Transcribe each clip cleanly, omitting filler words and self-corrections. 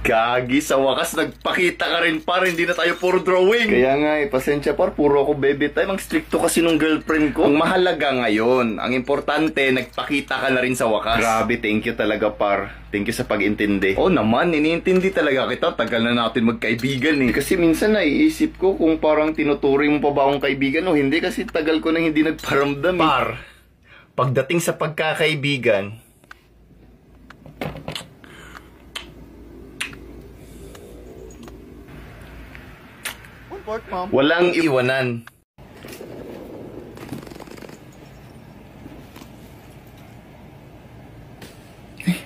Gagi, sa wakas nagpakita ka rin par, hindi na tayo puro drawing. Kaya nga pasensya par, puro ako baby time. Ang stricto kasi nung girlfriend ko. Ang mahalaga ngayon, ang importante, nagpakita ka na rin sa wakas. Grabe, thank you talaga par. Thank you sa pag-intindi. Oo naman, iniintindi talaga kita. Tagal na natin magkaibigan eh. Kasi minsan naiisip ko kung parang tinuturing mo pa ba akong kaibigan o hindi. Kasi tagal ko nang hindi nagparamdam eh. Par, pagdating sa pagkakaibigan, walang iwanan.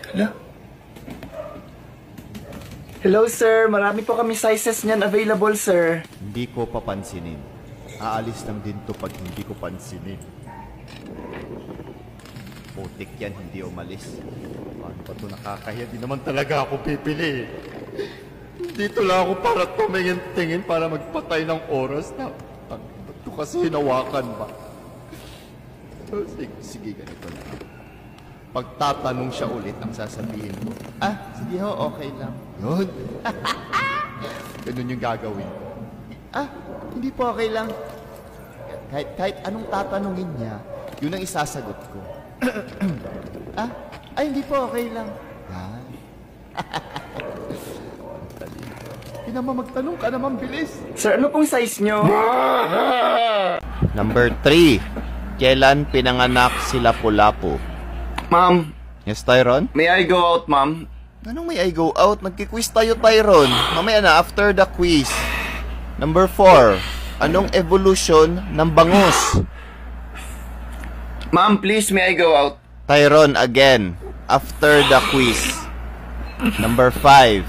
Hala. Hello sir, marami po kami sizes niyan available sir. Hindi ko papansinin. Aalis lang din to pag hindi ko pansinin. Putik yan, hindi umalis. Paano ba ito nakakaya? Di naman talaga ako pipili. Dito lang ako para tumingin-tingin para magpatay ng oras na ito kasi hinawakan ba? Sige, ganito lang. Pagtatanong siya ulit, ang sasabihin ko, sige ho, okay lang. Yun. Ganun yung gagawin ko. Hindi po okay lang. Kahit anong tatanungin niya, yun ang isasagot ko. Hindi po okay lang. Hindi naman magtanong ka naman, bilis. Sir, ano pong size nyo? Number 3. Kailan pinanganak si Lapu-Lapu? Ma'am. Yes, Tyron? May I go out, ma'am? Anong may I go out? Nagki-quiz tayo, Tyron. Mamaya na, after the quiz. Number 4. Anong evolution ng bangus? Ma'am, please, may I go out? Tyron, again. After the quiz. Number 5.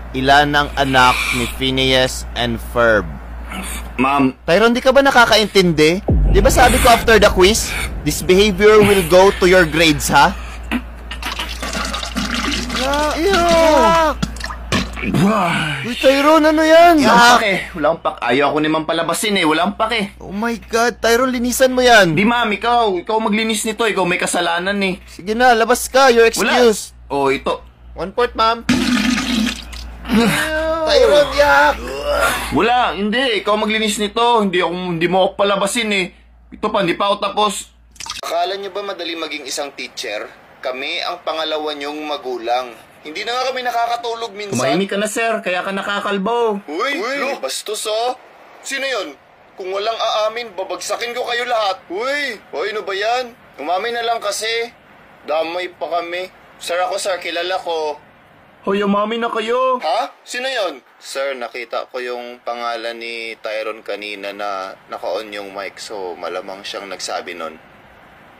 Ilan ang anak ni Phineas and Ferb? Ma'am. Tyron, di ka ba nakakaintindi? Di ba sabi ko after the quiz, this behavior will go to your grades, ha? Uy, Tyron, ano yan? Pake. Walang pak. Ayaw ako naman palabasin eh. Walang pake. Oh my God, Tyron, linisan mo yan. Di ma'am, ikaw maglinis nito. Ikaw may kasalanan eh. Sige na, labas ka. You're excused. Oh, ito. 1 quart, ma'am. Tyron, yak! Wala, hindi. Ikaw maglinis nito. Hindi mo ako palabasin eh. Ito pa, hindi pa ako tapos. Akala nyo ba madali maging isang teacher? Kami ang pangalawa nyong magulang. Hindi na nga kami nakakatulog minsan. Tumahimik ka na, sir. Kaya ka nakakalbaw. Uy, bastos oh. Sino yun? Kung walang aamin, babagsakin ko kayo lahat. Uy, ano ba yan? Umamin na lang kasi. Damay pa kami. Sir, kilala ko. Hoy, umamin na kayo. Ha? Sino yon? Sir, nakita ko yung pangalan ni Tyron kanina na naka-on yung mic, so malamang siyang nagsabi nun.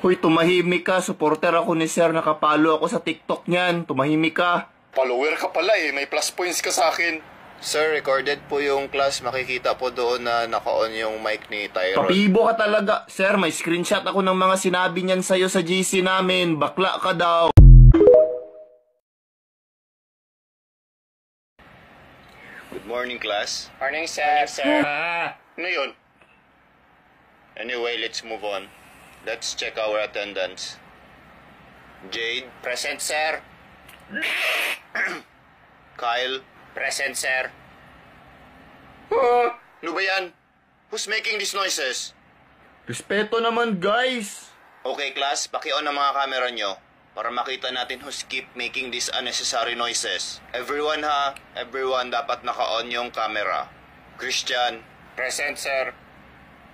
Hoy, tumahimik ka. Supporter ako ni Sir. Nakapalo ako sa TikTok niyan. Tumahimik ka. Follower ka pala eh. May plus points ka sa akin. Sir, recorded po yung class. Makikita po doon na naka-on yung mic ni Tyron. Papibo ka talaga. Sir, may screenshot ako ng mga sinabi niyan sa'yo sa GC namin. Bakla ka daw. Good morning, class. Morning, sir. Ano yun? Anyway, let's move on. Let's check our attendance. Jade, present, sir. Kyle, present, sir. Ano ba yan? Who's making these noises? Respeto naman, guys. Okay, class, paki-on ang mga camera nyo para makita natin who's keep making these unnecessary noises. Everyone ha, everyone dapat naka-on yung camera. Christian, present, sir.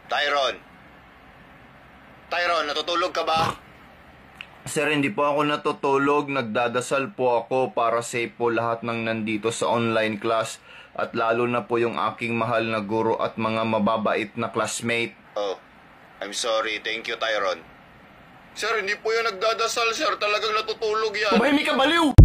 Tyron, natutulog ka ba? Sir, hindi po ako natutulog. Nagdadasal po ako para safe po lahat ng nandito sa online class. At lalo na po yung aking mahal na guro at mga mababait na classmate. Oh, I'm sorry. Thank you, Tyron. Sir, hindi po yung nagdadasal, sir. Talagang natutulog yan. Tumahimik ka, baliw!